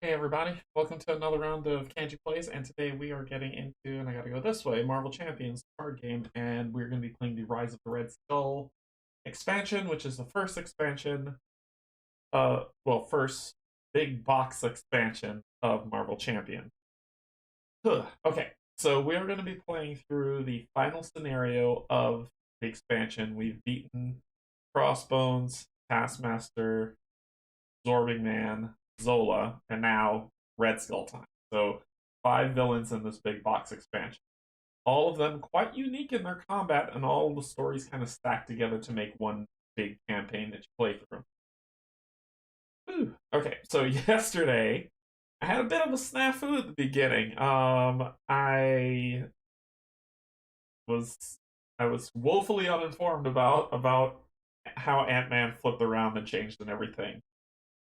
Hey everybody, welcome to another round of Canje Plays, and today we are getting into, and I gotta go this way, Marvel Champions card game, and we're gonna be playing the Rise of the Red Skull expansion, which is the first expansion, first big box expansion of Marvel Champion. Okay, so we're gonna be playing through the final scenario of the expansion. We've beaten Crossbones, Taskmaster, Absorbing Man, Zola, and now Red Skull time. So 5 villains in this big box expansion. All of them quite unique in their combat, and all the stories kind of stacked together to make one big campaign that you play through. Ooh. Okay, so yesterday I had a bit of a snafu at the beginning. Was I was woefully uninformed about how Ant-Man flipped around and changed and everything.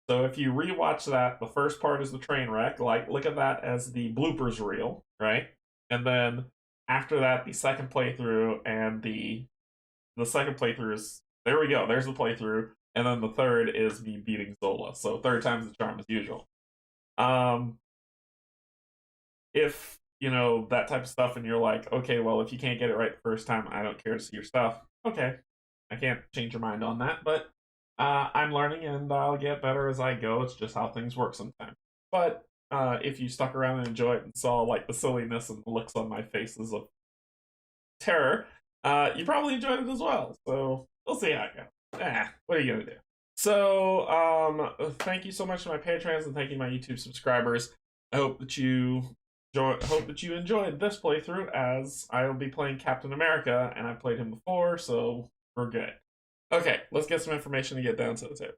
So if you rewatch that, the first part is the train wreck. Like, look at that as the bloopers reel, right? And then after that, the second playthrough, and the second playthrough is there we go. There's the playthrough, and then the third is me beating Zola. So third time's the charm as usual. Um, if you know that type of stuff, and you're like, okay, well, if you can't get it right the first time, I don't care to see your stuff. Okay, I can't change your mind on that, but I'm learning and I'll get better as I go. It's just how things work sometimes. But if you stuck around and enjoyed it and saw like the silliness and the looks on my faces of terror, you probably enjoyed it as well. So we'll see how it goes. What are you gonna do? So thank you so much to my patrons and thank you to my YouTube subscribers. I hope that you enjoyed this playthrough, as I will be playing Captain America, and I've played him before, so we're good. Okay, let's get some information to get down to the table.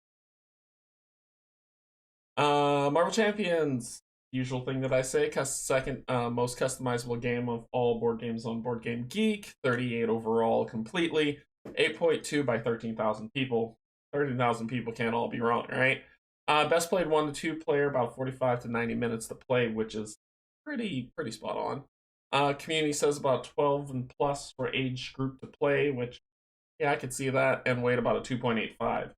Marvel Champions, usual thing that I say, second most customizable game of all board games on Board Game Geek, 38 overall completely, 8.2 by 13,000 people. 13,000 people can't all be wrong, right? Best played 1 to 2 player, about 45 to 90 minutes to play, which is pretty spot on. Community says about 12 and plus for age group to play, which yeah, I could see that, and weight about a 2.85.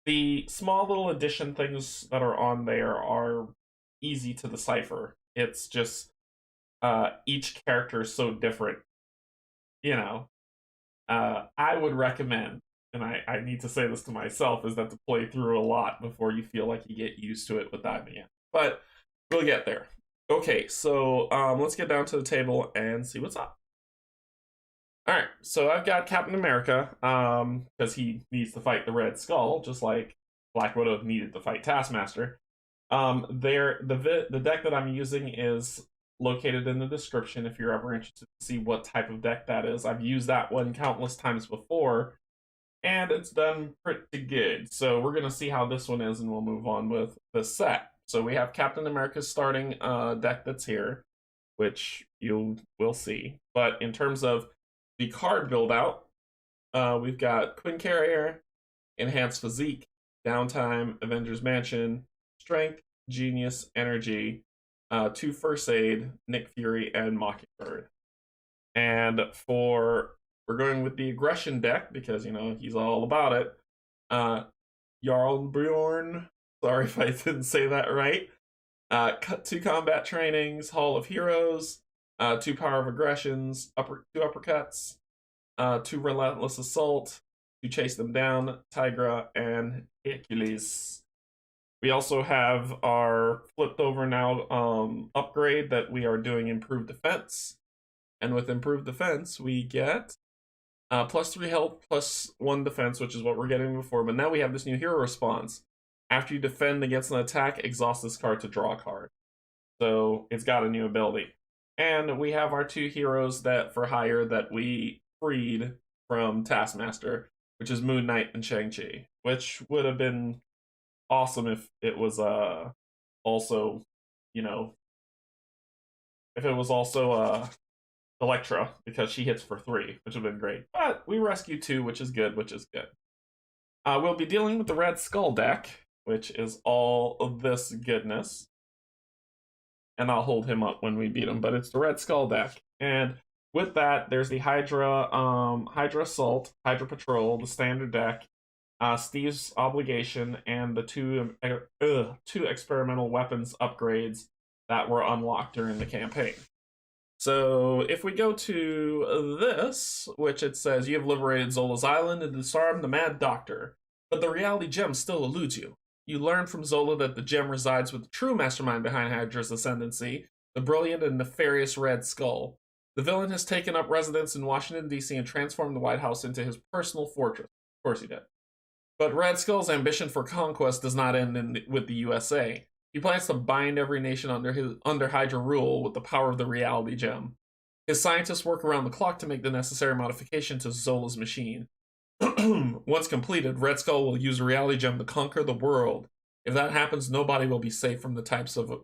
The small little addition things that are on there are easy to decipher. It's just each character is so different. You know, I would recommend, and I need to say this to myself, is that to play through a lot before you feel like you get used to it with diving in. But we'll get there. Okay, so let's get down to the table and see what's up. All right, so I've got Captain America, because he needs to fight the Red Skull, just like Black Widow needed to fight Taskmaster. The deck that I'm using is located in the description if you're ever interested to see what type of deck that is. I've used that one countless times before, and it's done pretty good. So we're gonna see how this one is, and we'll move on with the set. So we have Captain America's starting deck that's here, which you will see. But in terms of the card build out, we've got Quinn Carrier, Enhanced Physique, Downtime, Avengers Mansion, Strength, Genius, Energy, 2 First Aid, Nick Fury, and Mockingbird. And we're going with the aggression deck because, you know, he's all about it. Jarlbjorn, sorry if I didn't say that right. 2 combat trainings, Hall of Heroes, 2 power of aggressions, 2 uppercuts, 2 relentless assault, 2 chase them down, Tigra, and Hercules. We also have our flipped over now upgrade that we are doing improved defense. And with improved defense, we get +3 health, +1 defense, which is what we're getting before. But now we have this new hero response. After you defend against an attack, exhaust this card to draw a card. So it's got a new ability. And we have our 2 heroes that for hire that we freed from Taskmaster, which is Moon Knight and Canje, which would have been awesome if it was also, you know, if it was also Elektra, because she hits for 3, which would have been great. But we rescued 2, which is good, we'll be dealing with the Red Skull deck, which is all of this goodness. And I'll hold him up when we beat him, but it's the Red Skull deck. And with that, there's the Hydra Assault, Hydra Patrol, the standard deck, Steve's Obligation, and the two experimental weapons upgrades that were unlocked during the campaign. So if we go to this, which it says you have liberated Zola's island and disarmed the Mad Doctor, but the reality gem still eludes you. You learn from Zola that the gem resides with the true mastermind behind Hydra's ascendancy, the brilliant and nefarious Red Skull. The villain has taken up residence in Washington, D.C. and transformed the White House into his personal fortress. Of course he did. But Red Skull's ambition for conquest does not end with the USA. He plans to bind every nation under Hydra rule with the power of the reality gem. His scientists work around the clock to make the necessary modification to Zola's machine. Once completed, Red Skull will use the reality gem to conquer the world. If that happens, nobody will be safe from the types of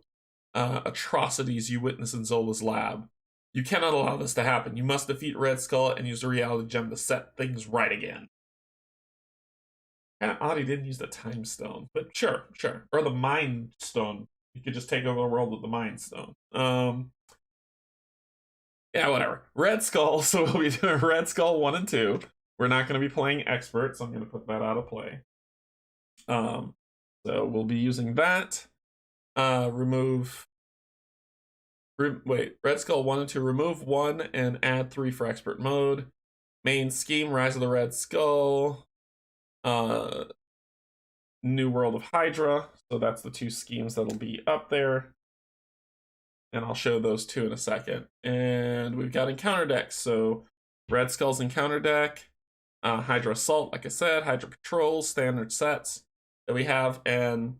atrocities you witness in Zola's lab. You cannot allow this to happen. You must defeat Red Skull and use the reality gem to set things right again. Kind of odd he didn't use the time stone, but sure. Or the mind stone. You could just take over the world with the mind stone. Yeah, whatever. Red Skull, so we'll be doing Red Skull 1 and 2. We're not going to be playing Expert, so I'm going to put that out of play. So we'll be using that. Red Skull 1 and 2, remove 1 and add 3 for Expert mode. Main scheme, Rise of the Red Skull. New World of Hydra, so that's the 2 schemes that'll be up there, and I'll show those 2 in a second. And we've got encounter decks, so Red Skull's encounter deck, Hydra Assault, like I said, Hydra Patrol, standard sets that we have, and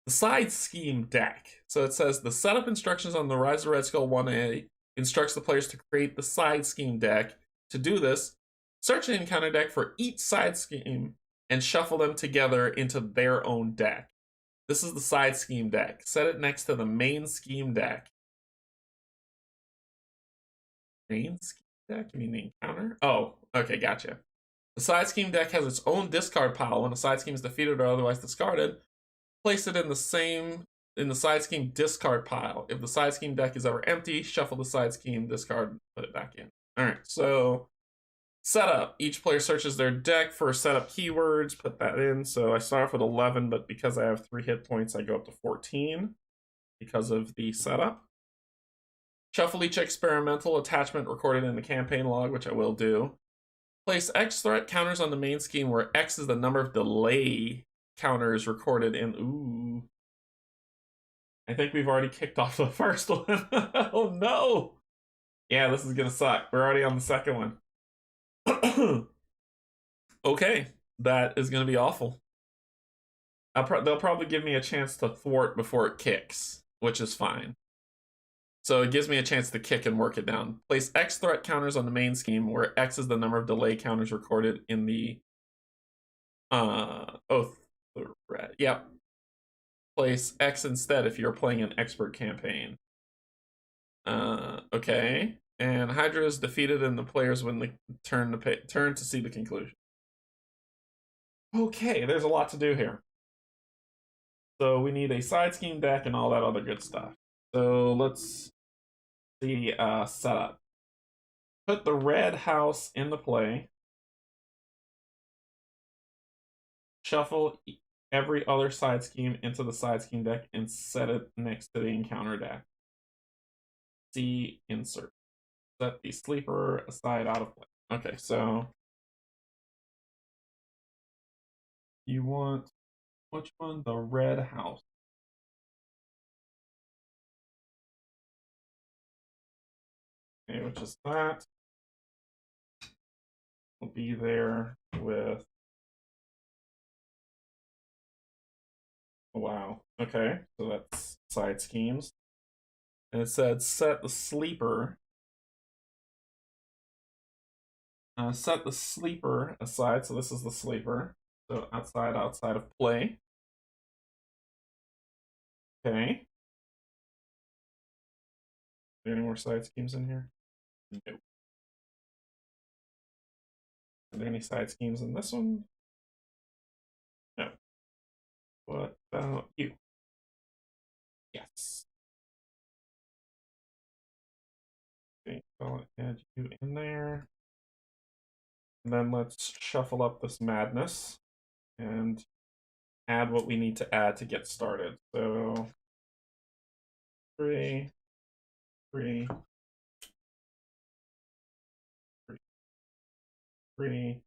the side scheme deck. So it says the setup instructions on the Rise of the Red Skull 1A instructs the players to create the side scheme deck. To do this, search the encounter deck for each side scheme and shuffle them together into their own deck. This is the side scheme deck. Set it next to the main scheme deck. Main scheme deck? You mean the encounter? Oh, okay, gotcha. The side scheme deck has its own discard pile. When a side scheme is defeated or otherwise discarded, place it in the side scheme discard pile. If the side scheme deck is ever empty, shuffle the side scheme discard, put it back in. All right, so setup. Each player searches their deck for setup keywords, put that in. So I start off with 11, but because I have 3 hit points, I go up to 14 because of the setup. Shuffle each experimental attachment recorded in the campaign log, which I will do. Place X threat counters on the main scheme where X is the number of delay counters recorded in. Ooh. I think we've already kicked off the first one. Oh no! Yeah, this is gonna suck. We're already on the second one. Okay, that is going to be awful. They'll probably give me a chance to thwart before it kicks, which is fine. So it gives me a chance to kick and work it down. Place X threat counters on the main scheme, where X is the number of delay counters recorded in the threat. Yep. Place X instead if you're playing an expert campaign. Okay. And Hydra is defeated and the players win the turn to see the conclusion. Okay, there's a lot to do here. So we need a side scheme deck and all that other good stuff. So let's see setup. Put the red house into play. Shuffle every other side scheme into the side scheme deck and set it next to the encounter deck. See insert. Set the sleeper aside out of play. Okay, so you want which one? The red house. Okay, which is that. Will be there with. Wow. Okay, so that's side schemes. And it said set the sleeper. Set the sleeper aside. So this is the sleeper. So outside of play. Okay. Are there any more side schemes in here? No. Are there any side schemes in this one? No. What about you? Yes. Okay, so I'll add you in there. And then let's shuffle up this madness. and add what we need to add to get started. So 3, 3, 3, 3.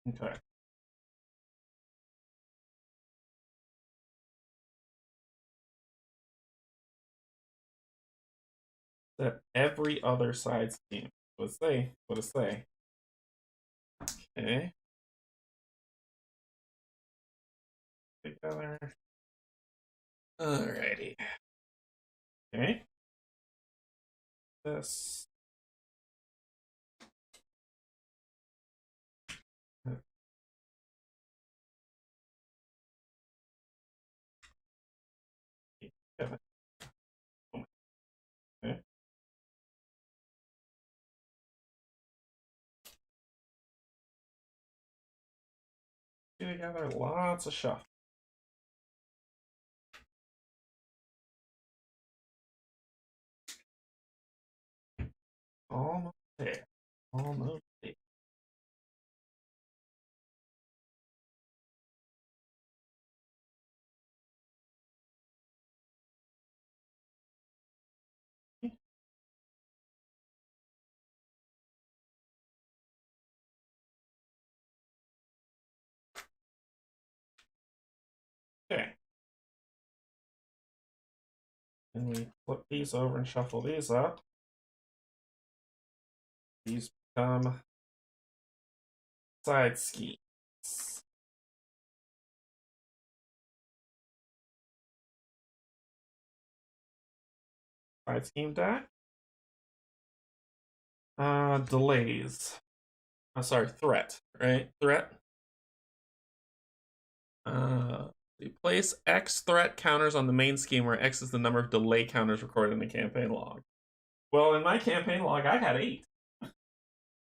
Okay. That every other side scheme. What does it say? What does it say? Okay. Together. Alrighty. Okay. This. Okay. Together, lots of shuffle. Almost there. Almost there. Okay. And we flip these over and shuffle these up. These become side schemes. Side scheme deck. Delays. Sorry, threat, right? Threat. You place X threat counters on the main scheme where X is the number of delay counters recorded in the campaign log. Well, in my campaign log, I had 8.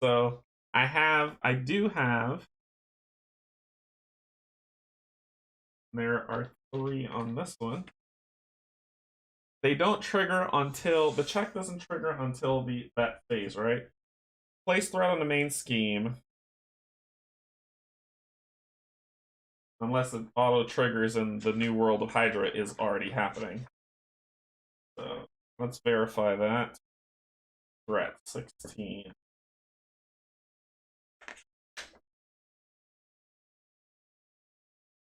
So I do have, there are 3 on this one. They don't trigger until, the check doesn't trigger until that phase, right? Place threat on the main scheme. Unless it auto triggers and the new world of Hydra is already happening. So let's verify that. Threat 16.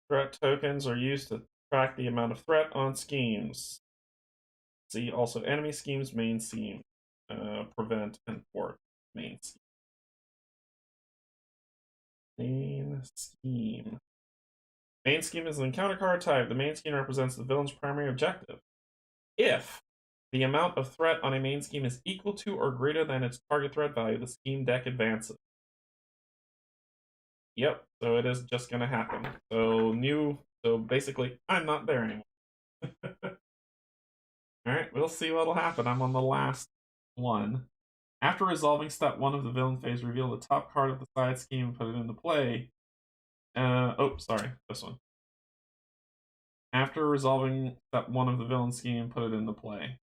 Threat tokens are used to track the amount of threat on schemes. See also enemy schemes, main scheme, prevent and thwart main scheme. Main scheme. Main scheme is an encounter card type. The main scheme represents the villain's primary objective. If the amount of threat on a main scheme is equal to or greater than its target threat value, the scheme deck advances. Yep, so it is just gonna happen. So basically, I'm not there anymore. Alright, we'll see what'll happen. I'm on the last one. After resolving step 1 of the villain phase, reveal the top card of the side scheme and put it into play. Sorry, this one. After resolving step 1 of the villain scheme, put it into play.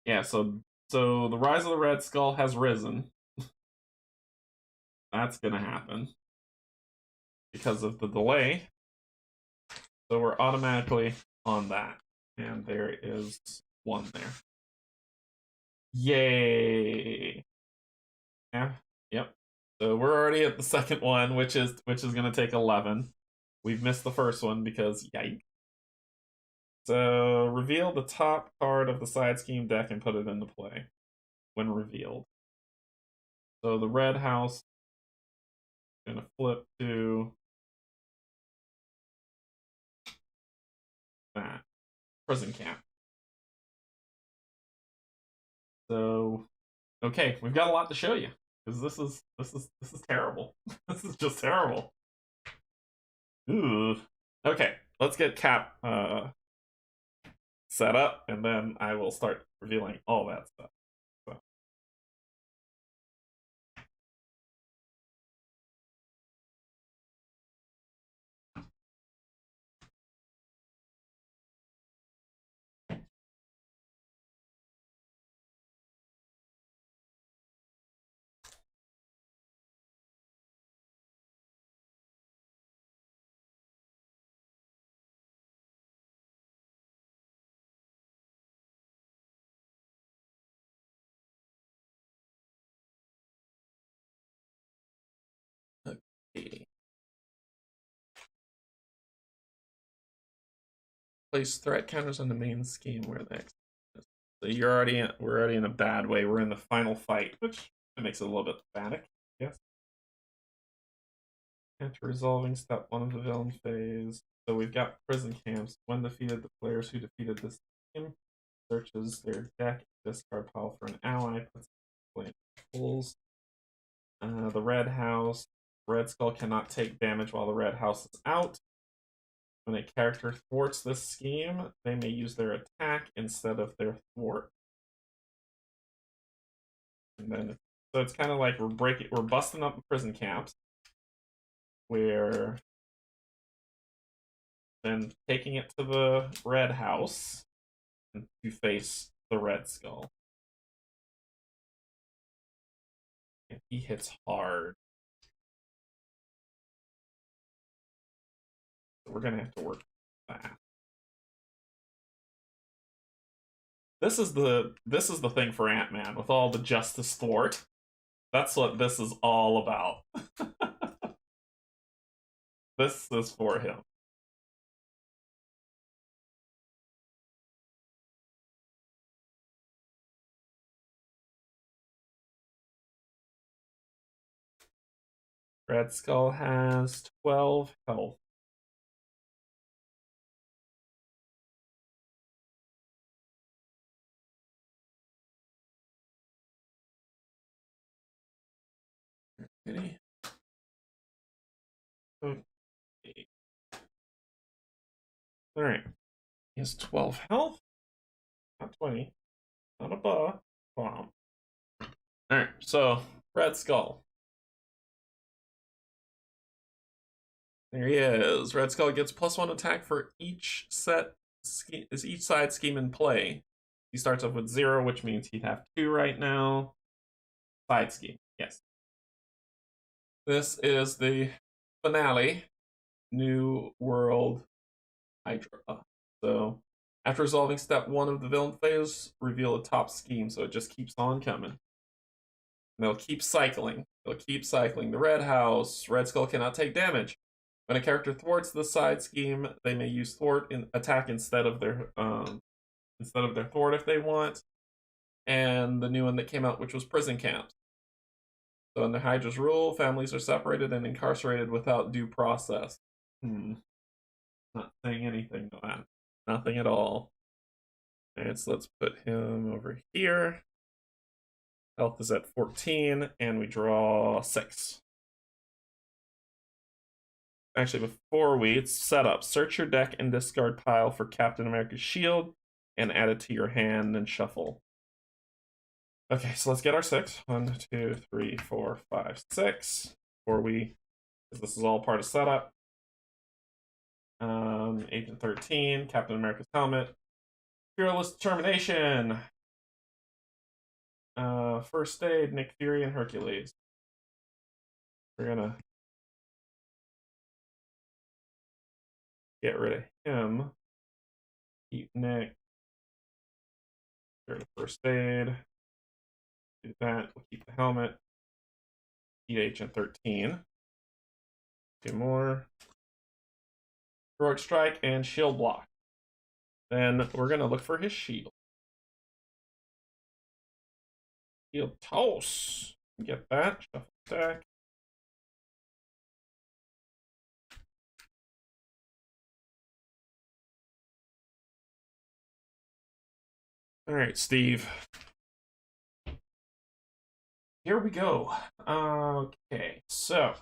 Yeah, so the Rise of the Red Skull has risen. That's gonna happen. Because of the delay. So we're automatically on that. And there is 1 there. Yay! Yeah, yep. So we're already at the second one, which is gonna take 11. We've missed the first one because yikes. So reveal the top card of the side scheme deck and put it into play when revealed. So the red house is gonna flip to that prison camp. So okay, we've got a lot to show you because this is terrible. This is just terrible. Ooh. Okay, let's get Cap set up, and then I will start revealing all that stuff. So. Okay. Place threat counters on the main scheme where the so we're already in a bad way. We're in the final fight, which makes it a little bit pathetic, yes. After resolving step 1 of the villain phase. So we've got prison camps. When defeated, the players who defeated this team searches their deck, discard pile for an ally, puts pulls. The red house. Red Skull cannot take damage while the red house is out. When a character thwarts this scheme, they may use their attack instead of their thwart. And then, so it's kind of like we're busting up the prison camps. We're then taking it to the red house to face the Red Skull. And he hits hard. So we're gonna have to work that. This is the thing for Ant-Man with all the justice thwart. That's what this is all about. This is for him. Red Skull has 12 health. Okay. Alright. He has 12 health. Not 20. Not a bomb. Alright, so Red Skull. There he is. Red Skull gets +1 attack for each side scheme in play. He starts off with 0, which means he'd have 2 right now. Side scheme, yes. This is the finale. New World Hydra. So, after resolving step 1 of the villain phase, reveal a top scheme, so it just keeps on coming. And they'll keep cycling. The red house. Red Skull cannot take damage. When a character thwarts the side scheme, they may use thwart in attack instead of their thwart if they want. And the new one that came out, which was prison camps. So under Hydra's rule, families are separated and incarcerated without due process. Not saying anything to that. Nothing at all. Alright, so let's put him over here. Health is at 14, and we draw 6. Actually, before we set up, search your deck and discard pile for Captain America's shield, and add it to your hand and shuffle. Okay, so let's get our 6. 1, 2, 3, 4, 5, 6. Because this is all part of setup. Agent 13, Captain America's helmet. Fearless Determination. First Aid, Nick Fury, and Hercules. We're gonna get rid of him. Keep Nick. Get rid of First Aid. Do that. We'll keep the helmet. Keep Agent 13. 2 more. Heroic Strike and Shield Block. Then we're gonna look for his shield. Shield Toss. Get that. Shuffle deck. Alright, Steve. Here we go. Okay, so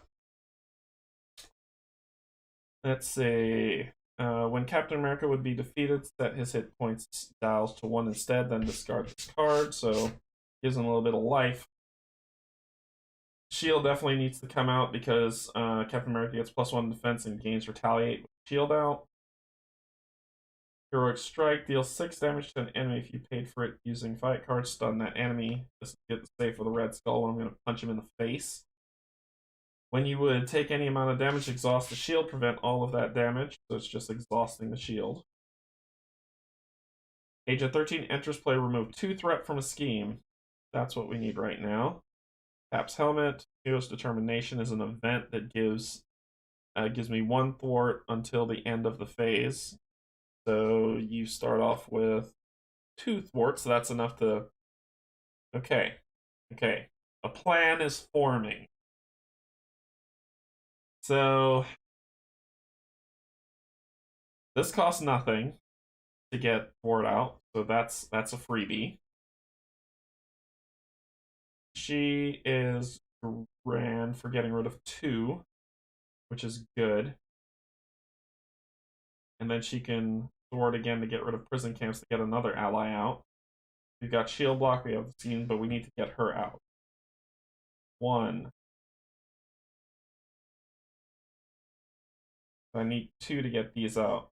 let's see. When Captain America would be defeated, set his hit points dials to 1 instead, then discard this card, so gives him a little bit of life. Shield definitely needs to come out because Captain America gets +1 defense and gains retaliate with shield out. Heroic Strike deals 6 damage to an enemy if you paid for it using fight cards. Stun that enemy. Just get the save for the Red Skull when I'm going to punch him in the face. When you would take any amount of damage, exhaust the shield, prevent all of that damage, so it's just exhausting the shield. Agent 13 enters play, remove 2 threat from a scheme. That's what we need right now. Taps Helmet. Hero's Determination is an event that gives me 1 thwart until the end of the phase. So you start off with 2 thwarts, so that's enough to... Okay. A plan is forming. So this costs nothing to get thwart out, so that's a freebie. She is grand for getting rid of 2, which is good. And then she can thwart again to get rid of prison camps to get another ally out. We've got shield block, we have the scene, but we need to get her out. 1. I need 2 to get these out.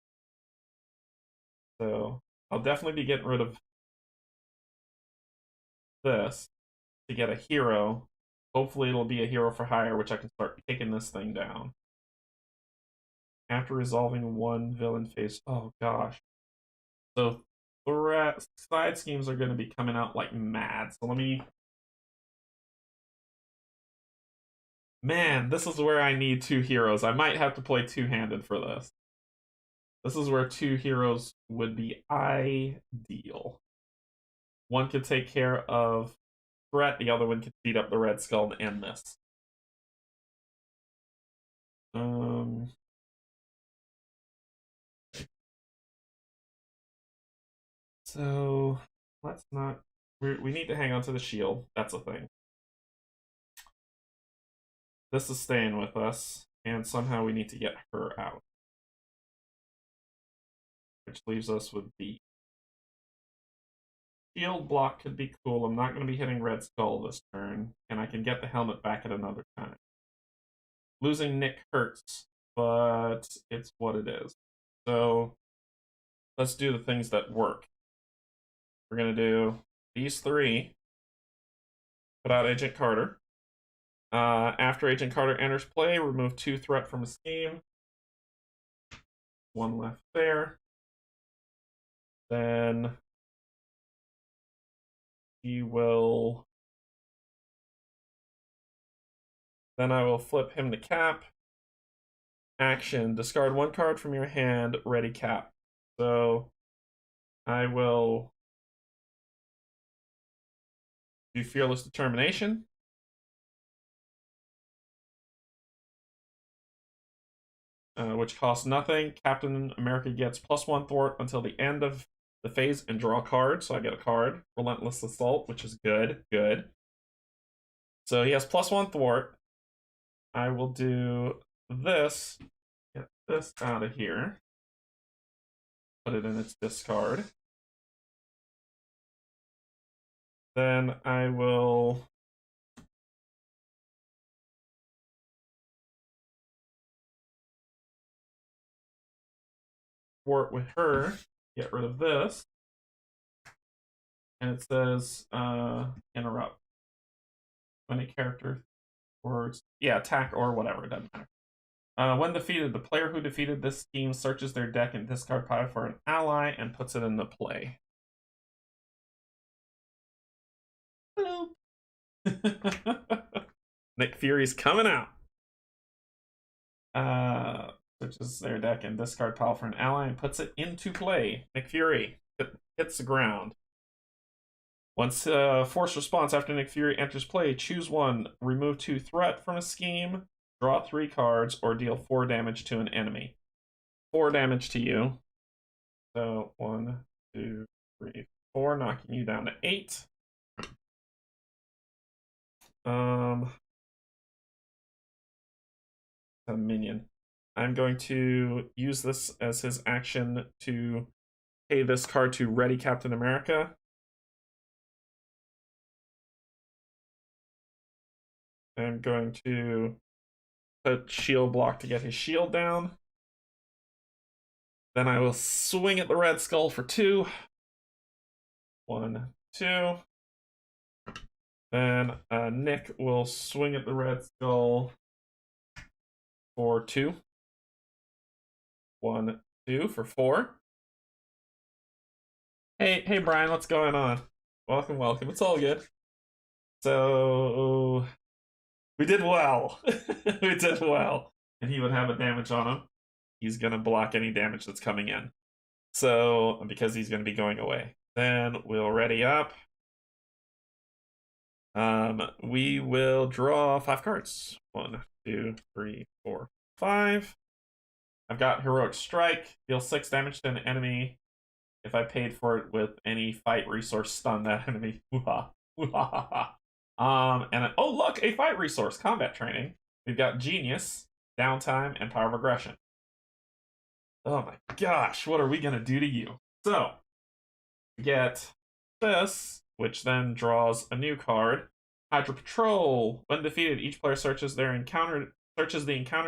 So I'll definitely be getting rid of this to get a hero. Hopefully it'll be a hero for hire, which I can start taking this thing down. After resolving 1 villain phase. Oh gosh. So threat side schemes are going to be coming out like mad. So let me... Man, this is where I need 2 heroes. I might have to play 2-handed for this. This is where 2 heroes would be ideal. One could take care of threat, the other one could beat up the Red Skull and end this. So let's not... We need to hang on to the shield. That's a thing. This is staying with us, and somehow we need to get her out. Which leaves us with B. Shield block could be cool. I'm not going to be hitting Red Skull this turn, and I can get the helmet back at another time. Losing Nick hurts, but it's what it is. So let's do the things that work. We're going to do these 3. Put out Agent Carter. After Agent Carter enters play, remove 2 threat from a scheme. 1 left there. Then he will... Then I will flip him to cap. Action. Discard 1 card from your hand. Ready cap. So I will do Fearless Determination. Which costs nothing. Captain America gets +1 thwart until the end of the phase and draw a card. So I get a card. Relentless Assault, which is good. So he has +1 thwart. I will do this. Get this out of here. Put it in its discard. Then I will... thwart with her. Get rid of this. And it says interrupt. Any character words. Yeah, attack or whatever, it doesn't matter. When defeated, the player who defeated this scheme searches their deck and discard pile for an ally and puts it into play. Hello. Nick Fury's coming out. Searches their deck and discard pile for an ally and puts it into play. Nick Fury hits the ground. Once force response after Nick Fury enters play, choose 1, remove 2 threat from a scheme, draw 3 cards, or deal 4 damage to an enemy. 4 damage to you. So 1, 2, 3, 4, knocking you down to 8. A minion. I'm going to use this as his action to pay this card to Ready Captain America. I'm going to put shield block to get his shield down. Then I will swing at the Red Skull for 2. 1, 2. Then Nick will swing at the Red Skull for 2. 1, 2 for 4. Hey, Brian, what's going on? Welcome. It's all good. So we did well. We did well. And he would have a damage on him. He's gonna block any damage that's coming in. So because he's gonna be going away. Then we'll ready up. We will draw 5 cards. 1, 2, 3, 4, 5. I've got Heroic Strike. Deal 6 damage to an enemy. If I paid for it with any fight resource, stun that enemy. Oh look, a fight resource, combat training. We've got Genius, Downtime, and Power of Aggression. Oh my gosh, what are we gonna do to you? So, we get this, which then draws a new card. Hydra Patrol. When defeated, each player searches the encounter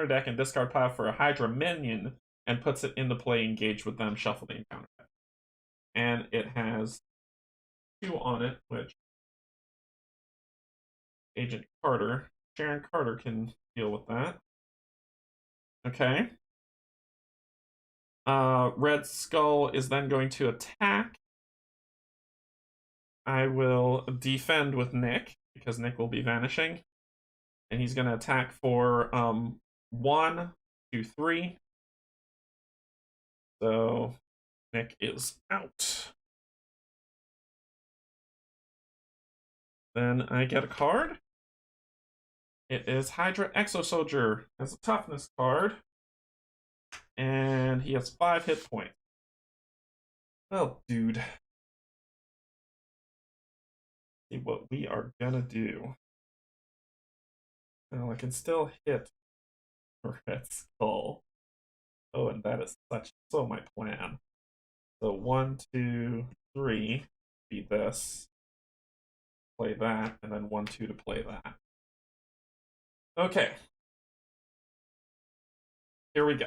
deck and discard pile for a Hydra minion and puts it into play, engage with them, shuffle the encounter deck. And it has 2 on it, which Agent Carter, Sharon Carter can deal with that. Okay. Red Skull is then going to attack. I will defend with Nick, because Nick will be vanishing. And he's going to attack for 1, 2, 3. So Nick is out. Then I get a card. It is Hydra Exo Soldier. Has a toughness card. And he has 5 hit points. Well, dude. See what we are gonna do. Well, I can still hit Red Skull. Oh, and that is so my plan. So 1, 2, 3, beat this. Play that, and then 1, 2 to play that. Okay. Here we go.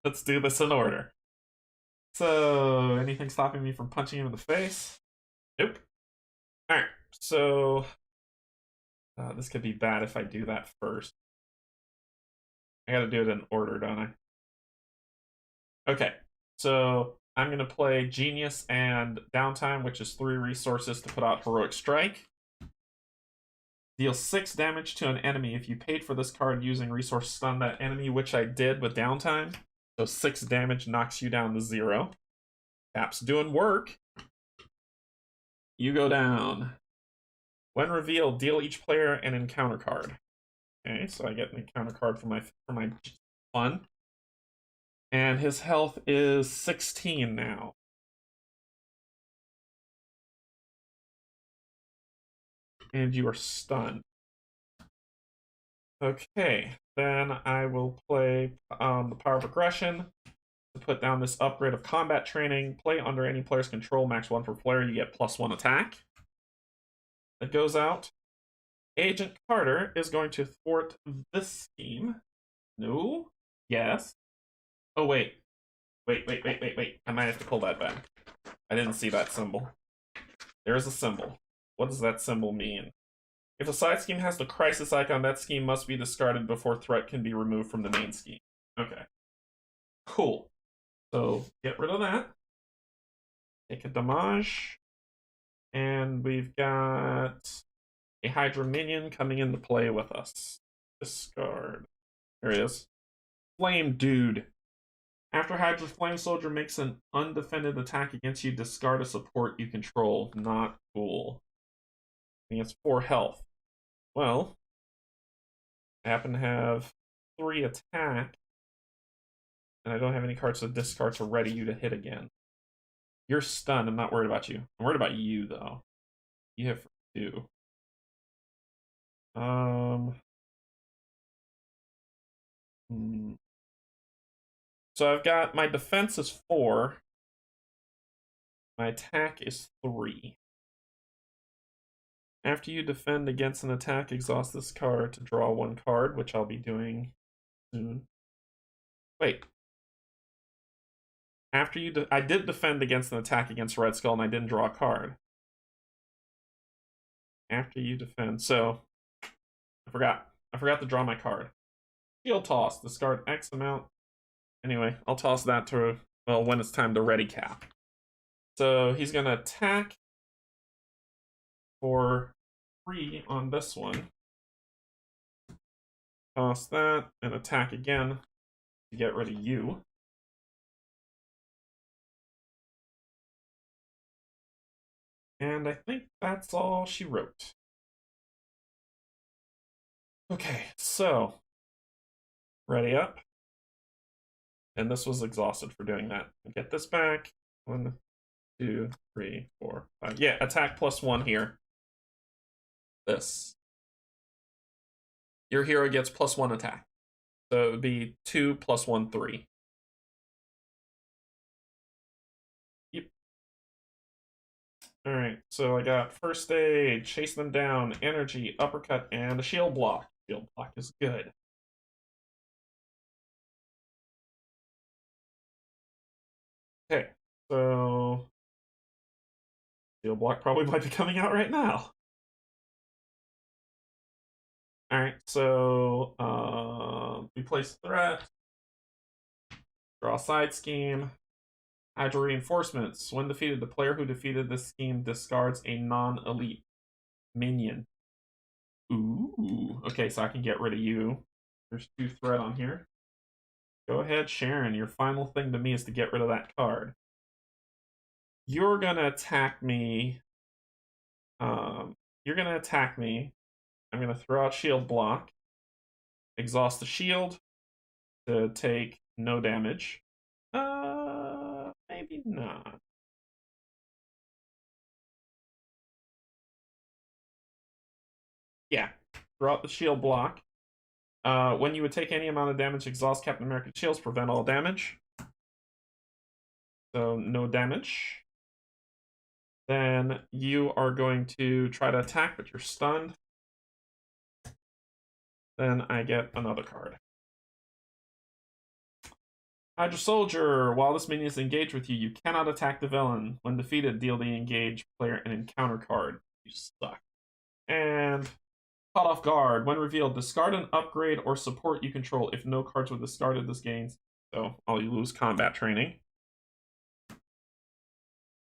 Let's do this in order. So, anything stopping me from punching him in the face? Nope. Alright, so this could be bad if I do that first. I gotta do it in order, don't I? Okay, so I'm gonna play Genius and Downtime, which is 3 resources to put out Heroic Strike. Deal 6 damage to an enemy if you paid for this card using resource stun that enemy, which I did with Downtime. So 6 damage knocks you down to 0. Cap's doing work. You go down. When revealed, deal each player an encounter card. Okay, so I get an encounter card for my fun. And his health is 16 now. And you are stunned. Okay, then I will play the Power of Aggression to put down this upgrade of combat training. Play under any player's control, max 1 per player, you get +1 attack. That goes out. Agent Carter is going to thwart this scheme. No? Yes. Oh, wait. Wait. I might have to pull that back. I didn't see that symbol. There's a symbol. What does that symbol mean? If a side scheme has the crisis icon, that scheme must be discarded before threat can be removed from the main scheme. Okay. Cool. So, get rid of that. Take a damage. And we've got a Hydra minion coming into play with us. Discard. There it is. Flame Dude. After Hydra's Flame Soldier makes an undefended attack against you, discard a support you control. Not cool. He has 4 health. Well, I happen to have 3 attack, and I don't have any cards to discard to ready you to hit again. You're stunned. I'm not worried about you. I'm worried about you, though. You have 2. So I've got my defense is 4. My attack is 3. After you defend against an attack, exhaust this card to draw 1 card, which I'll be doing soon. Wait. After you, I did defend against an attack against Red Skull, and I didn't draw a card. After you defend, so I forgot to draw my card. Shield toss, discard X amount. Anyway, I'll toss that to, well, when it's time to ready cap. So he's gonna attack for 3 on this one. Toss that and attack again to get rid of you. And I think that's all she wrote. Okay, so ready up. And this was exhausted for doing that. Get this back. 1, 2, 3, 4, 5. Yeah, attack +1 here. This. Your hero gets +1 attack. So it would be 2 + 1, 3. Yep. Alright, so I got first aid, chase them down, energy, uppercut, and a shield block. Shield block is good. Okay, so shield block probably might be coming out right now. Alright, so replace threat, draw side scheme, Hydra reinforcements. When defeated, the player who defeated this scheme discards a non-elite minion. Ooh, okay, so I can get rid of you. There's 2 threat on here. Go ahead, Sharon. Your final thing to me is to get rid of that card. You're gonna attack me. You're gonna attack me. I'm gonna throw out shield block. Exhaust the shield to take no damage. Maybe not. Yeah, throw out the shield block. When you would take any amount of damage, exhaust Captain America's shields, prevent all damage. So no damage. Then you are going to try to attack, but you're stunned. Then I get another card. Hydra Soldier. While this minion is engaged with you, you cannot attack the villain. When defeated, deal the engaged player an encounter card. You suck. And Caught Off Guard. When revealed, discard an upgrade or support you control if no cards were discarded this game. So all you lose combat training.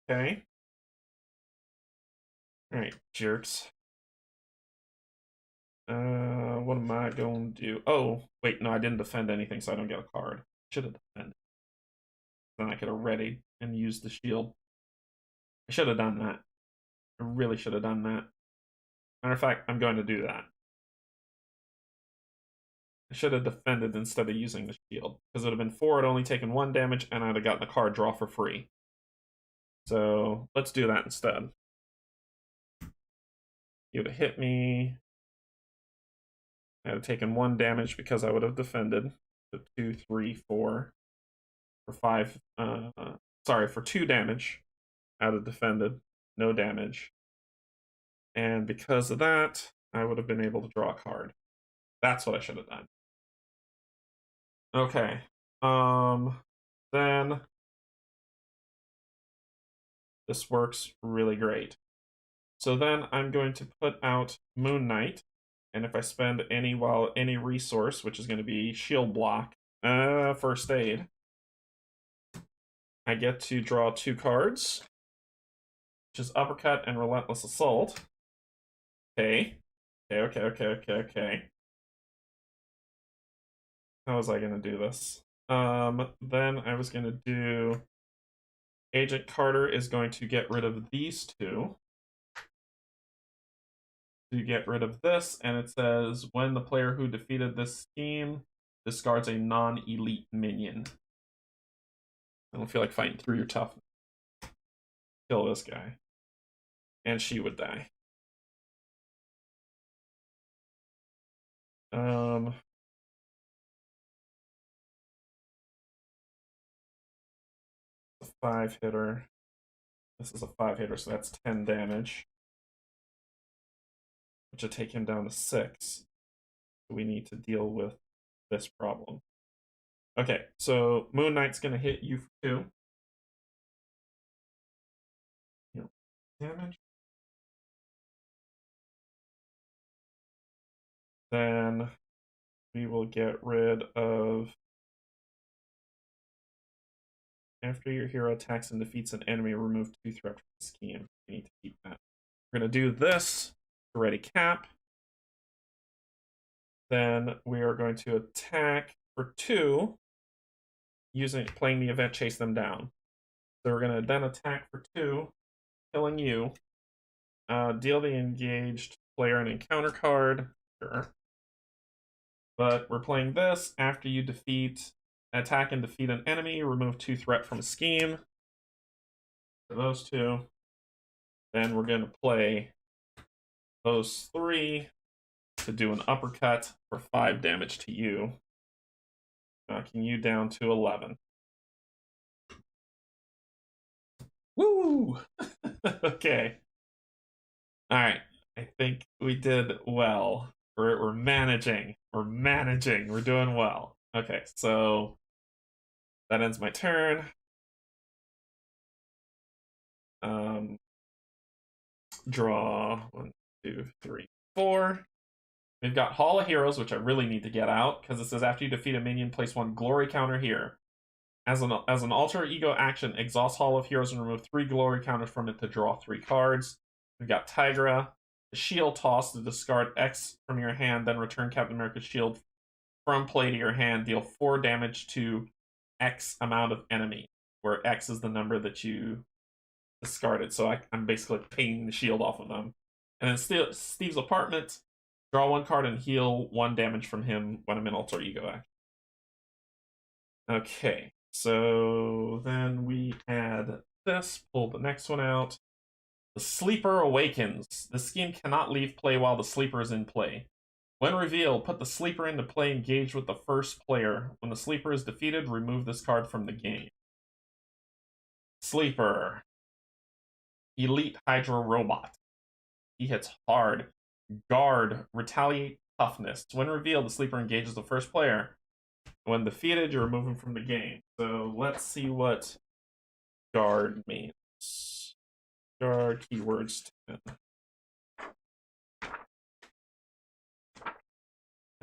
Okay. Alright, jerks. What am I going to do? Oh, wait, no, I didn't defend anything, so I don't get a card. Should have defended. Then I could have readied and used the shield. I should have done that. I really should have done that. Matter of fact, I'm going to do that. I should have defended instead of using the shield. Because it would have been 4, I'd only taken 1 damage, and I'd have gotten the card draw for free. So, let's do that instead. You would have hit me. I would have taken 1 damage because I would have defended. So 2, 3, 4. For 5. Sorry, for 2 damage. I would have defended. No damage. And because of that, I would have been able to draw a card. That's what I should have done. Okay. Then this works really great. So then I'm going to put out Moon Knight, and if I spend any resource, which is going to be shield block, first aid, I get to draw 2 cards, which is uppercut and relentless assault. Okay. Okay. How was I going to do this? Then I was going to do Agent Carter is going to get rid of these 2 to get rid of this, and it says when the player who defeated this scheme discards a non-elite minion. I don't feel like fighting through your toughness. Kill this guy. And she would die. 5-hitter. This is a 5-hitter, so that's 10 damage. Which will take him down to 6. We need to deal with this problem. Okay, so Moon Knight's going to hit you for 2. Damage. Then we will get rid of... After your hero attacks and defeats an enemy, remove 2 threat from the scheme. We need to keep that. We're going to do this to ready cap. Then we are going to attack for 2, playing the event Chase Them Down. So we're going to then attack for 2, killing you. Deal the engaged player an encounter card. Sure. But we're playing this after you attack and defeat an enemy, remove 2 threat from a scheme. For those 2. Then we're going to play those 3 to do an uppercut for 5 damage to you, knocking you down to 11. Woo! Okay. Alright, I think we did well. We're managing. We're doing well. Okay, so that ends my turn. Draw 1, 2, 3, 4. We've got Hall of Heroes, which I really need to get out, because it says after you defeat a minion, place 1 glory counter here. As an alter ego action, exhaust Hall of Heroes and remove 3 glory counters from it to draw 3 cards. We've got Tigra, the shield toss to discard X from your hand, then return Captain America's shield from play to your hand, deal 4 damage to X amount of enemy, where X is the number that you discarded. So I'm basically paying the shield off of them. And then Steve's Apartment, draw 1 card and heal 1 damage from him when I'm in alter ego action. Okay, so then we add this, pull the next one out. The Sleeper Awakens. The scheme cannot leave play while the Sleeper is in play. When revealed, put the Sleeper into play engaged with the first player. When the Sleeper is defeated, remove this card from the game. Sleeper. Elite Hydra Robot. He hits hard. Guard. Retaliate Toughness. When revealed, the Sleeper engages the first player. When defeated, you remove him from the game. So let's see what Guard means. Guard keywords 10.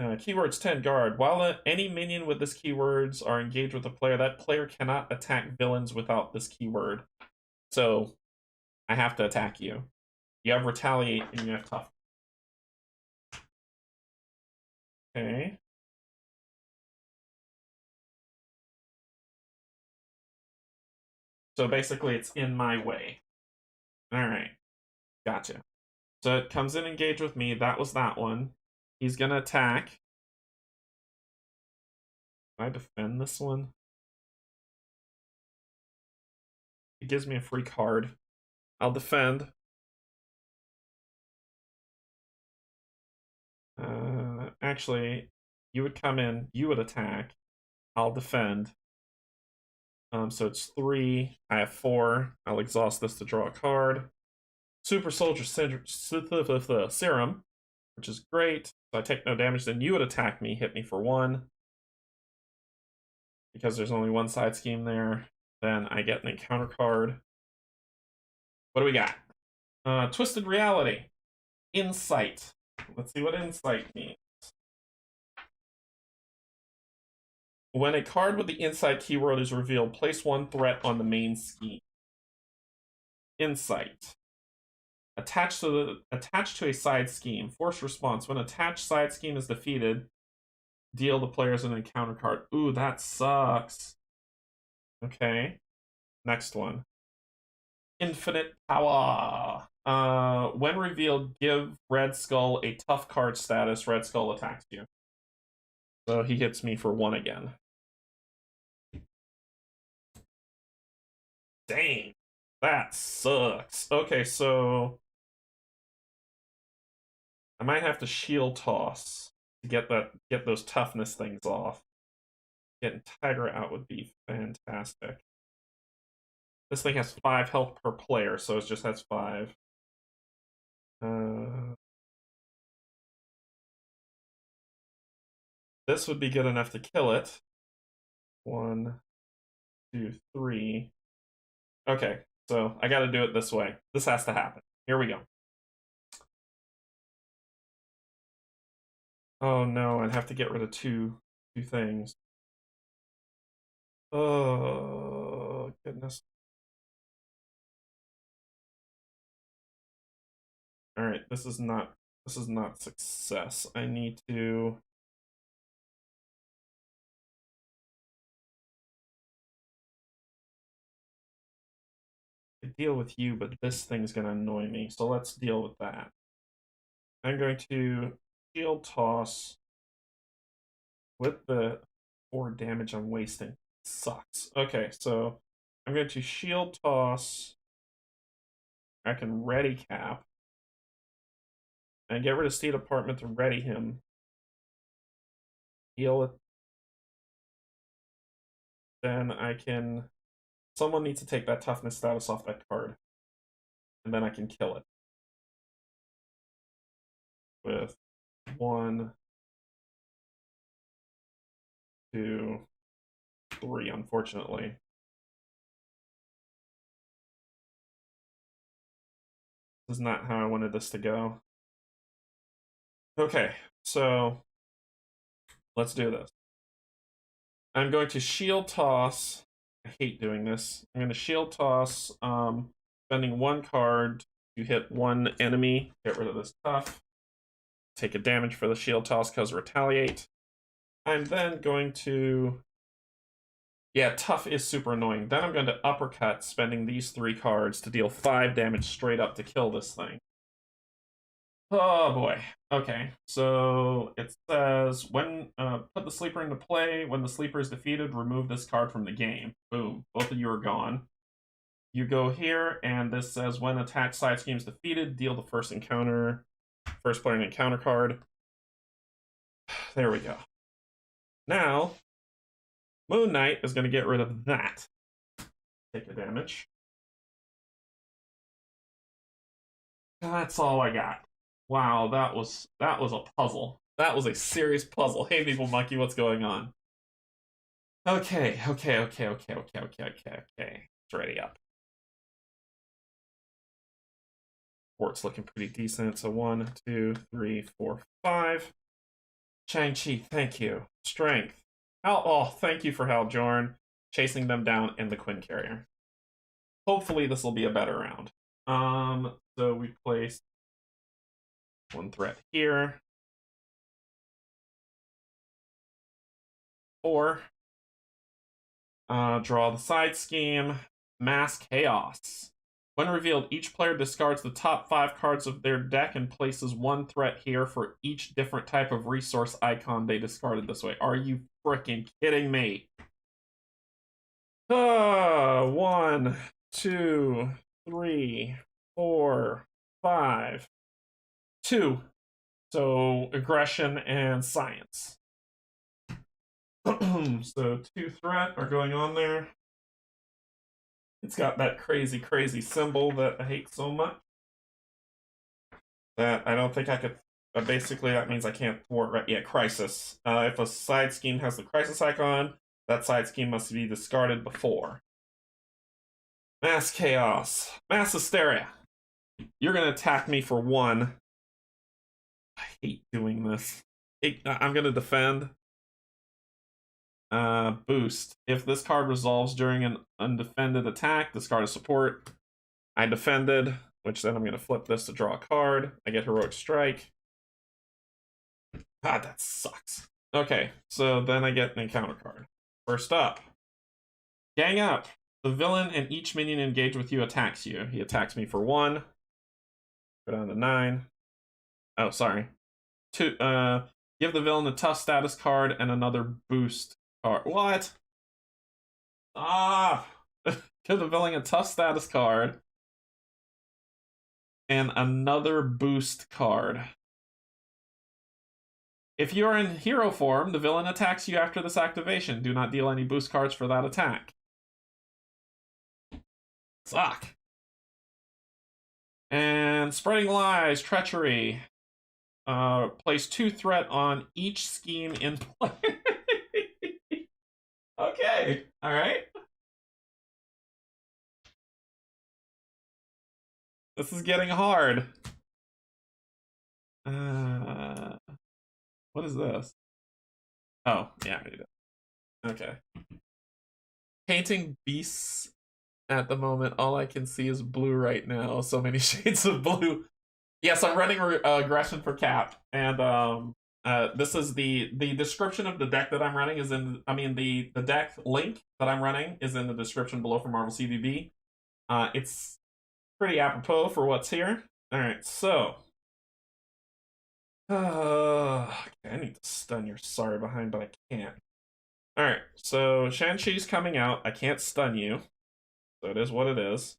Keywords 10 guard. While any minion with this keywords are engaged with a player, that player cannot attack villains without this keyword. So I have to attack you. You have retaliate and you have tough. Okay. So basically it's in my way. Alright. Gotcha. So it comes in engage with me. That was that one. He's gonna attack. Can I defend this one? It gives me a free card. I'll defend. Actually, you would come in, you would attack. I'll defend. So it's 3. I have 4. I'll exhaust this to draw a card. Super Soldier Serum, which is great. So I take no damage. Then you would attack me, hit me for 1. Because there's only 1 side scheme there. Then I get an encounter card. What do we got? Twisted Reality. Insight. Let's see what Insight means. When a card with the Insight keyword is revealed, place 1 threat on the main scheme. Insight. Attached to a side scheme. Force response. When attached side scheme is defeated, deal the players an encounter card. Ooh, that sucks. Okay. Next one. Infinite Power. When revealed, give Red Skull a tough card status. Red Skull attacks you. So he hits me for 1 again. Dang. That sucks. Okay, so I might have to shield toss to get those toughness things off. Getting Tigra out would be fantastic. This thing has 5 health per player, so it just has 5. This would be good enough to kill it. 1, 2, 3. Okay, so I gotta do it this way. This has to happen. Here we go. Oh no, I'd have to get rid of two things. Oh goodness. All right, this is not success. I need to deal with you, but this thing's gonna annoy me. So let's deal with that. I'm going to shield toss with the 4 damage I'm wasting. Sucks. Okay, so I'm going to shield toss. I can ready cap. And get rid of State Apartment to ready him. Heal it. Then I can... Someone needs to take that toughness status off that card. And then I can kill it. With 1, 2, 3, unfortunately. This is not how I wanted this to go. Okay, so let's do this. I'm going to shield toss. I hate doing this. I'm going to shield toss, spending 1 card to hit 1 enemy. Get rid of this tough. Take a damage for the shield toss because retaliate. I'm then going to... Yeah, tough is super annoying. Then I'm going to uppercut, spending these 3 cards to deal 5 damage straight up to kill this thing. Oh boy. Okay, so it says when put the sleeper into play. When the sleeper is defeated, remove this card from the game. Boom. Both of you are gone. You go here, and this says when attack side scheme is defeated, deal the first player an encounter card. There we go. Now, Moon Knight is going to get rid of that. Take a damage. That's all I got. Wow, that was a puzzle. That was a serious puzzle. Hey, People Monkey, what's going on? Okay. It's ready up. Port's looking pretty decent. So 1, 2, 3, 4, 5. Shang-Chi, thank you. Strength. Oh, thank you for Hal Jorn. Chasing them down in the Quinn Carrier. Hopefully this will be a better round. So we placed 1 threat here. 4. Draw the side scheme. Mass Chaos. When revealed, each player discards the top 5 cards of their deck and places 1 threat here for each different type of resource icon they discarded this way. Are you freaking kidding me? 1, 2, 3, 4, 5. 2. So aggression and science. So 2 threat are going on there. It's got that crazy symbol that I hate so much. That I don't think I could... basically, that means I can't thwart... Right? Yeah, crisis. If a side scheme has the crisis icon, that side scheme must be discarded before. Mass Chaos. Mass Hysteria. You're going to attack me for 1. I hate doing this. I'm going to defend. Boost. If this card resolves during an undefended attack, discard a support. I defended, which then I'm going to flip this to draw a card. I get Heroic Strike. God, that sucks. Okay, so then I get an encounter card. First up. Gang up. The villain and each minion engaged with you attacks you. He attacks me for 1. Go down to 9. Oh, sorry. 2. Give the villain a tough status card and another boost card. What? Give the villain a tough status card and another boost card. If you are in hero form, the villain attacks you after this activation. Do not deal any boost cards for that attack. suck. And spreading lies, treachery. Place 2 threat on each scheme in play. Okay, all right. This is getting hard. What is this? Oh, yeah, I need it. Okay. Painting beasts at the moment. All I can see is blue right now. So many shades of blue. Yes, I'm running aggression for Cap, and this is the description of the deck that I'm running is in. I mean the deck link that I'm running is in the description below for Marvel CVB. It's pretty apropos for what's here. All right, so okay, I need to stun your sorry behind, but I can't. All right, so Shang-Chi's coming out. I can't stun you, so it is what it is.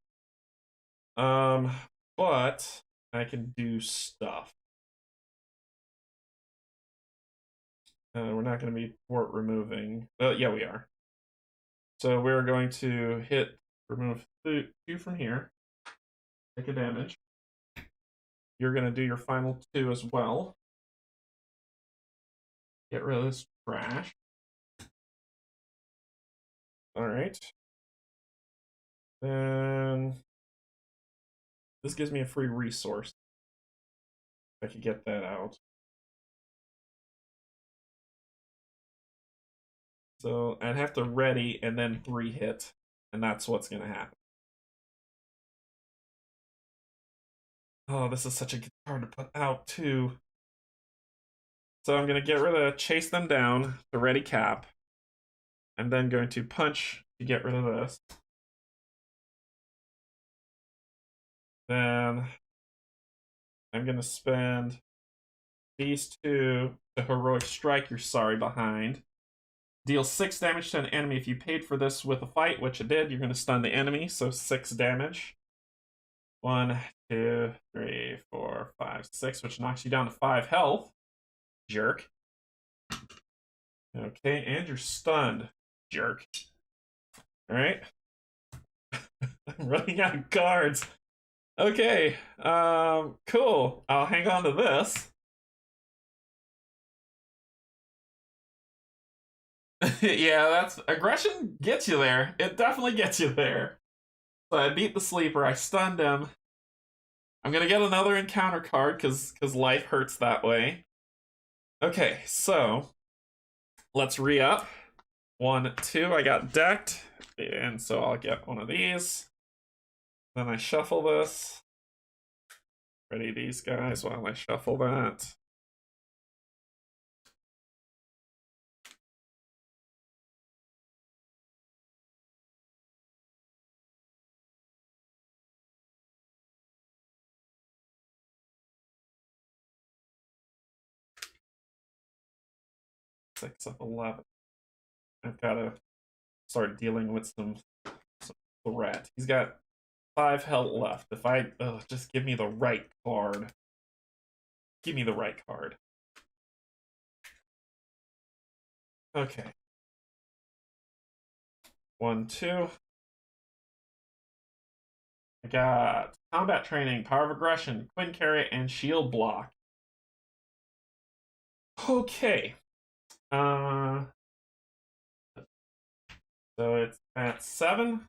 But I can do stuff. We're not going to be thwart removing. Yeah, we are. So we're going to hit remove 2 from here. Take a damage. You're going to do your final 2 as well. Get rid of this trash. All right. Then this gives me a free resource. If I could get that out. So I'd have to ready and then 3 hit, and that's what's going to happen. Oh, this is such a good card to put out, too. So I'm going to get rid of chase them down to ready Cap. I'm then going to punch to get rid of this. Then I'm going to spend these 2 to heroic strike your sorry behind. Deal 6 damage to an enemy. If you paid for this with a fight, which it did, you're going to stun the enemy, so 6 damage. 1, 2, 3, 4, 5, 6, which knocks you down to 5 health. Jerk. Okay, and you're stunned. Jerk. Alright. I'm running out of cards. Okay, cool. I'll hang on to this. Yeah, that's aggression gets you there. It definitely gets you there. So I beat the sleeper, I stunned him. I'm gonna get another encounter card because life hurts that way. Okay, so let's re-up. 1, 2, I got decked, and so I'll get one of these. Then I shuffle this. Ready these guys while I shuffle that. Six of 11. I've got to start dealing with some threat. He's got 5 health left. If I just give me the right card. Give me the right card. Okay. 1, 2. I got combat training, power of aggression, Quinn carry, and shield block. Okay. So it's at 7.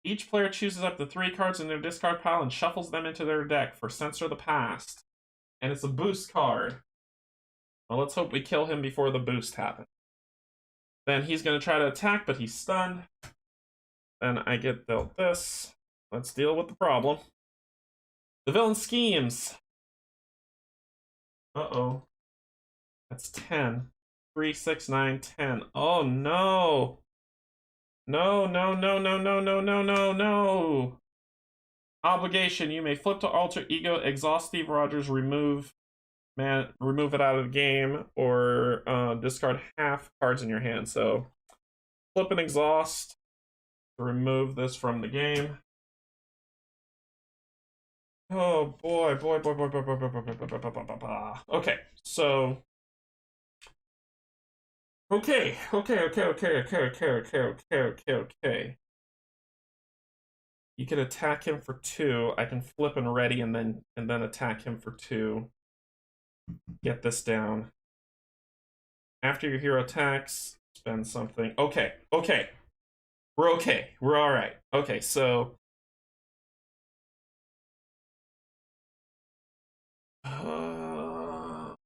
Each player chooses up to 3 cards in their discard pile and shuffles them into their deck for Censor the Past. And it's a boost card. Well, let's hope we kill him before the boost happens. Then he's going to try to attack, but he's stunned. Then I get dealt this. Let's deal with the problem. The villain schemes. Uh-oh. That's 10. 3, 6, 9, 10. Oh, no. No, no, no, no, no, no, no, no, no. Obligation. You may flip to alter ego, exhaust Steve Rogers, remove it out of the game, or discard half cards in your hand. So flip and exhaust to remove this from the game. Oh boy, boy, boy, boy, boy, boy, boy, boy, boy, boy, boy, boy, boy, boy. Okay, so okay. You can attack him for 2. I can flip and ready and then attack him for 2. Get this down. After your hero attacks, spend something. Okay, okay. We're okay. We're alright. Okay, so...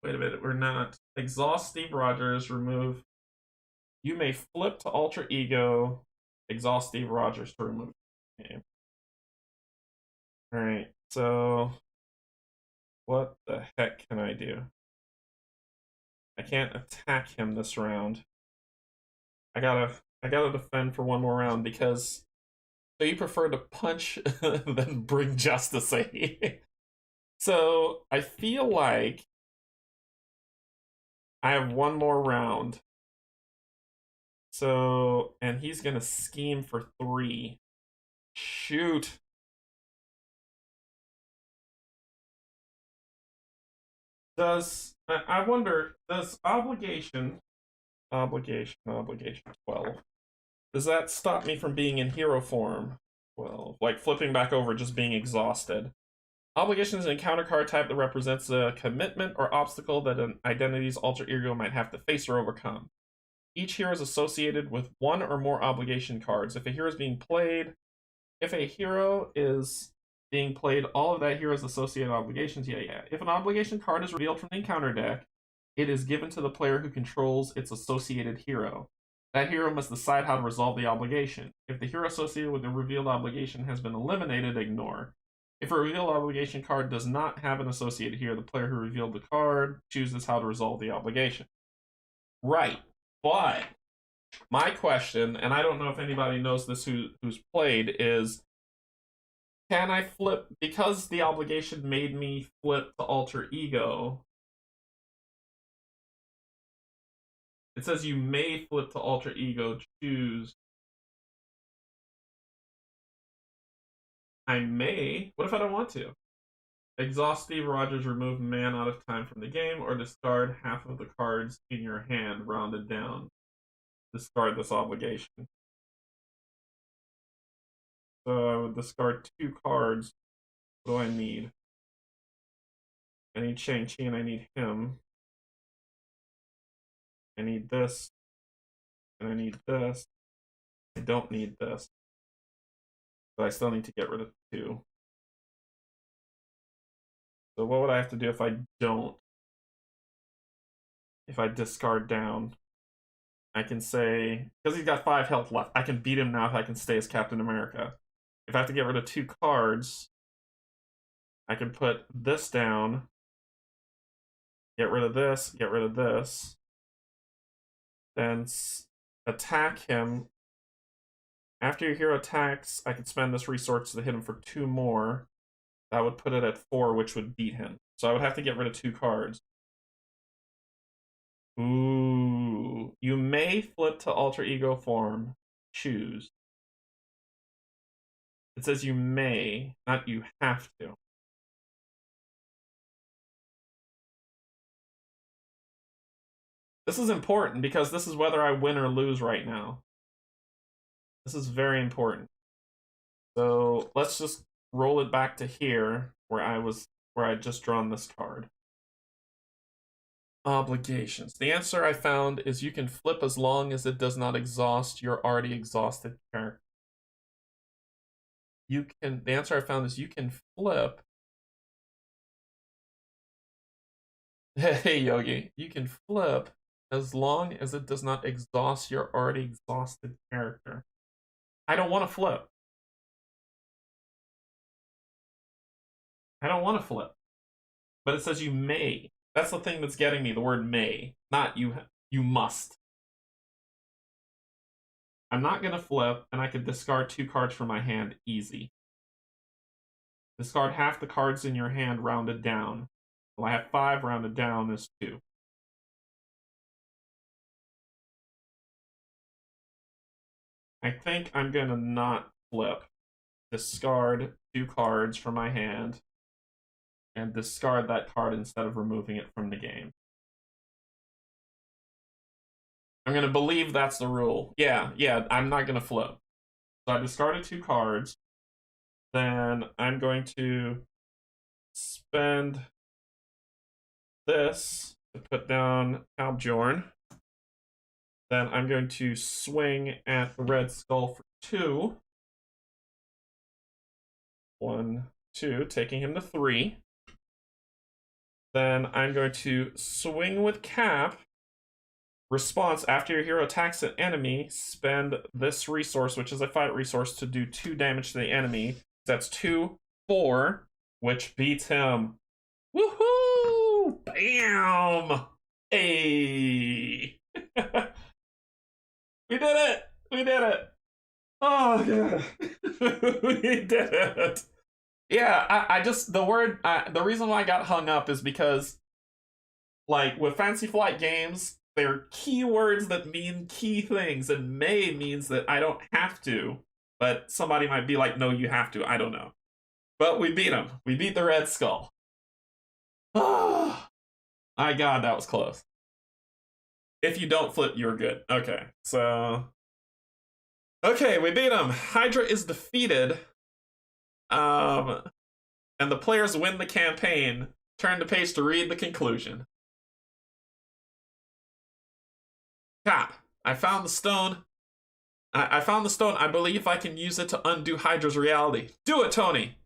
wait a minute, we're not. Exhaust Steve Rogers, remove. You may flip to alter ego, exhaust Steve Rogers to remove. Okay. Alright, so... what the heck can I do? I can't attack him this round. I gotta defend for one more round because... so you prefer to punch than bring justice, eh? So I feel like I have one more round. So, and he's gonna scheme for 3. Shoot. I wonder, does obligation 12. Does that stop me from being in hero form? 12. Like flipping back over, just being exhausted. Obligation is an encounter card type that represents a commitment or obstacle that an identity's alter ego might have to face or overcome. Each hero is associated with one or more obligation cards. If a hero is being played, all of that hero's associated obligations, yeah. If an obligation card is revealed from the encounter deck, it is given to the player who controls its associated hero. That hero must decide how to resolve the obligation. If the hero associated with the revealed obligation has been eliminated, ignore. If a revealed obligation card does not have an associated hero, the player who revealed the card chooses how to resolve the obligation. Right, but my question, and I don't know if anybody knows this who's played, is can I flip, because the obligation made me flip to alter ego, it says you may flip to alter ego, choose. I may. What if I don't want to? Exhaust Steve Rogers, remove man out of time from the game, or discard half of the cards in your hand, rounded down. Discard this obligation. So I would discard 2 cards. What do I need? I need Shang-Chi and I need him. I need this. And I need this. I don't need this. But I still need to get rid of 2. So what would I have to do if I don't? If I discard down? I can say, because he's got 5 health left, I can beat him now if I can stay as Captain America. If I have to get rid of 2 cards, I can put this down, get rid of this, then attack him. After your hero attacks, I can spend this resource to hit him for 2 more. That would put it at 4, which would beat him. So I would have to get rid of 2 cards. Ooh. You may flip to alter ego form. Choose. It says you may, not you have to. This is important because this is whether I win or lose right now. This is very important. So let's just roll it back to here where I just drawn this card. Obligations. The answer I found is you can flip as long as it does not exhaust your already exhausted character. The answer I found is you can flip. Hey, Yogi. You can flip as long as it does not exhaust your already exhausted character. I don't want to flip. I don't want to flip. But it says you may. That's the thing that's getting me, the word may. Not you must. I'm not going to flip, and I could discard 2 cards from my hand easy. Discard half the cards in your hand rounded down. Well, I have 5 rounded down is 2. I think I'm going to not flip. Discard 2 cards from my hand and discard that card instead of removing it from the game. I'm going to believe that's the rule. Yeah, I'm not going to flip. So I discarded 2 cards. Then I'm going to spend this to put down Albjorn. Then I'm going to swing at the Red Skull for 2. 1, 2, taking him to 3. Then I'm going to swing with Cap. Response, after your hero attacks an enemy, spend this resource, which is a fight resource, to do 2 damage to the enemy. That's 2, 4, which beats him. Woohoo! Bam! Hey! We did it! We did it! Oh, yeah. We did it! Yeah, I just, the reason why I got hung up is because, like, with Fantasy Flight games, there are keywords that mean key things, and may means that I don't have to, but somebody might be like, no, you have to, I don't know. But we beat him. We beat the Red Skull. Oh, my God, that was close. If you don't flip, you're good. Okay, so... Okay, we beat him. Hydra is defeated. And the players win the campaign. Turn the page to read the conclusion. Cap, I found the stone. I found the stone. I believe I can use it to undo Hydra's reality. Do it, Tony!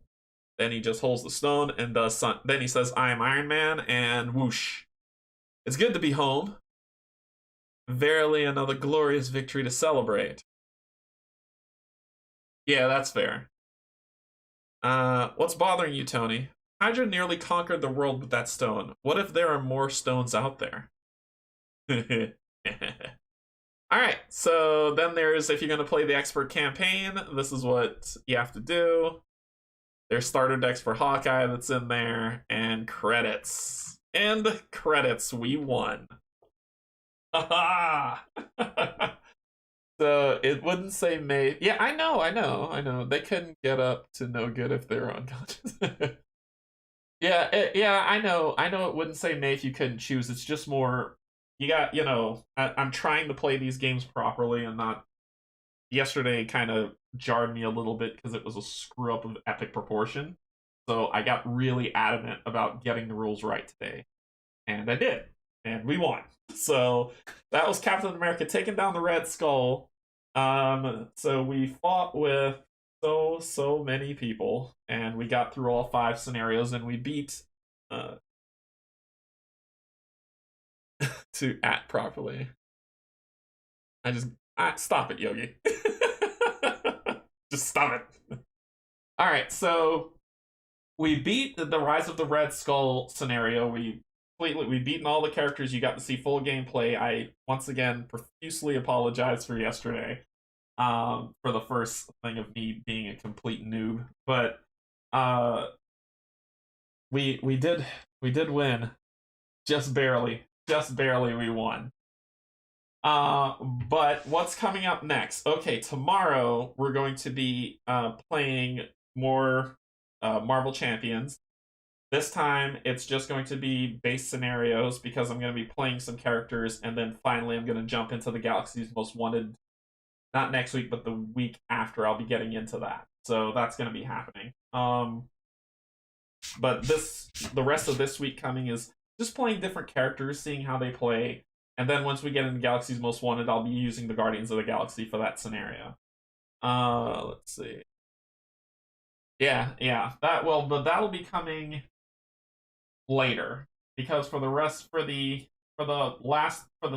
Then he just holds the stone and does something. Then he says, I am Iron Man, and whoosh. It's good to be home. Verily another glorious victory to celebrate. Yeah, that's fair. What's bothering you, Tony? Hydra nearly conquered the world with that stone. What if there are more stones out there? Alright, so then there's, if you're going to play the expert campaign, this is what you have to do. There's starter decks for Hawkeye that's in there, and credits. And credits, we won. Haha! So it wouldn't say May. Yeah, I know. They couldn't get up to no good if they're unconscious. Yeah, I know it wouldn't say May if you couldn't choose. It's just more, you got, I'm trying to play these games properly and not, yesterday kind of jarred me a little bit because it was a screw up of epic proportion. So I got really adamant about getting the rules right today. And I did. And we won. So that was Captain America taking down the Red Skull. So we fought with so many people, and we got through all 5 scenarios, and we beat to act properly. Stop it, Yogi. Just stop it. All right, so we beat the Rise of the Red Skull scenario. We've beaten all the characters. You got to see full gameplay. I once again profusely apologize for yesterday, for the first thing of me being a complete noob. But we did win, just barely we won. But what's coming up next? Okay, tomorrow we're going to be playing more Marvel Champions. This time, it's just going to be base scenarios because I'm going to be playing some characters, and then finally I'm going to jump into the Galaxy's Most Wanted. Not next week, but the week after, I'll be getting into that. So that's going to be happening. But the rest of this week coming is just playing different characters, seeing how they play, and then once we get into Galaxy's Most Wanted, I'll be using the Guardians of the Galaxy for that scenario. Let's see. Yeah. But that'll be coming later, because for the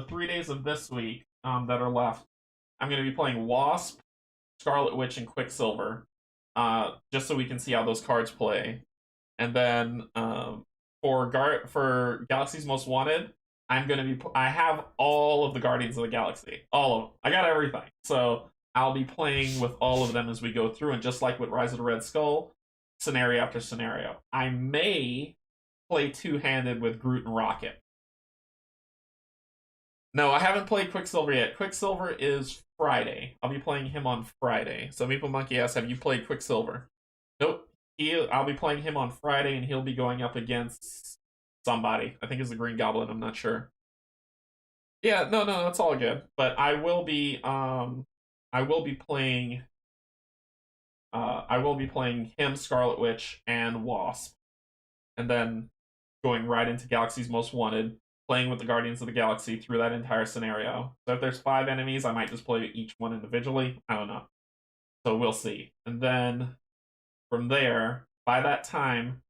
3 days of this week that are left, I'm going to be playing Wasp, Scarlet Witch, and Quicksilver, just so we can see how those cards play. And then for Galaxy's Most Wanted, I have all of the Guardians of the Galaxy, all of them. I got everything, so I'll be playing with all of them as we go through, and just like with Rise of the Red Skull, scenario after scenario. I may play two-handed with Groot and Rocket. No, I haven't played Quicksilver yet. Quicksilver is Friday. I'll be playing him on Friday. So Meeple Monkey asks, have you played Quicksilver? Nope. I'll be playing him on Friday, and he'll be going up against somebody. I think it's the Green Goblin. I'm not sure. Yeah, no, that's all good. But I will be playing I will be playing him, Scarlet Witch, and Wasp, and then going right into Galaxy's Most Wanted, playing with the Guardians of the Galaxy through that entire scenario. So if there's 5 enemies, I might just play each one individually. I don't know. So we'll see. And then from there, by that time,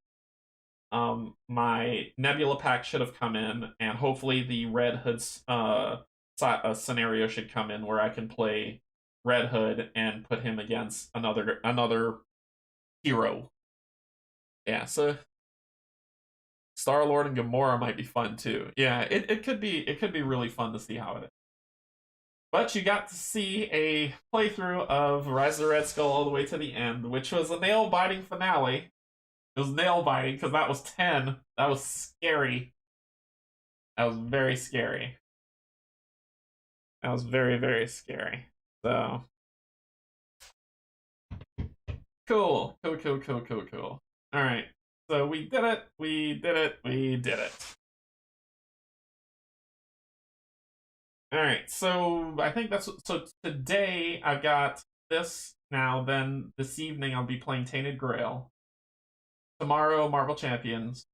my Nebula pack should have come in, and hopefully the Red Hood's scenario should come in where I can play Red Hood and put him against another hero. Yeah, so Star-Lord and Gamora might be fun too. Yeah, it could be really fun to see how it is. But you got to see a playthrough of Rise of the Red Skull all the way to the end, which was a nail-biting finale. It was nail-biting because that was 10. That was scary. That was very scary. That was very, very scary. So cool. Alright. So we did it. We did it. Alright, so I think so today I've got this now, then this evening I'll be playing Tainted Grail. Tomorrow, Marvel Champions.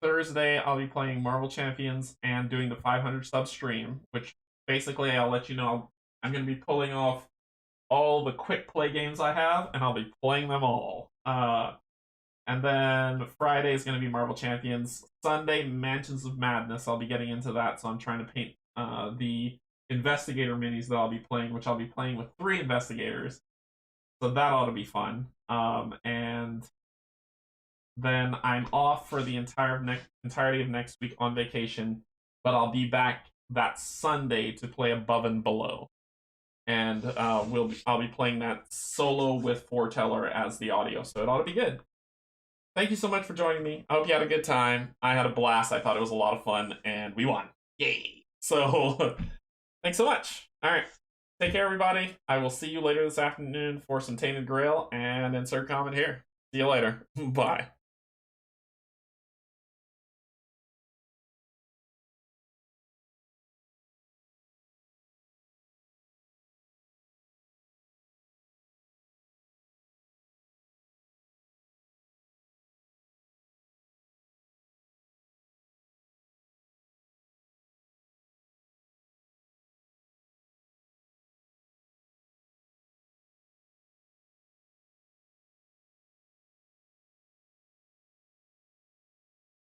Thursday, I'll be playing Marvel Champions and doing the 500 sub stream, which basically I'll let you know I'm going to be pulling off all the quick play games I have, and I'll be playing them all. And then Friday is going to be Marvel Champions. Sunday, Mansions of Madness. I'll be getting into that, so I'm trying to paint the Investigator minis that I'll be playing, which I'll be playing with 3 Investigators. So that ought to be fun. And then I'm off for the entirety of next week on vacation, but I'll be back that Sunday to play Above and Below. And I'll be playing that solo with Foreteller as the audio, so it ought to be good. Thank you so much for joining me. I hope you had a good time. I had a blast. I thought it was a lot of fun, and we won. Yay! So, thanks so much. All right. Take care, everybody. I will see you later this afternoon for some Tainted Grail and insert comment here. See you later. Bye.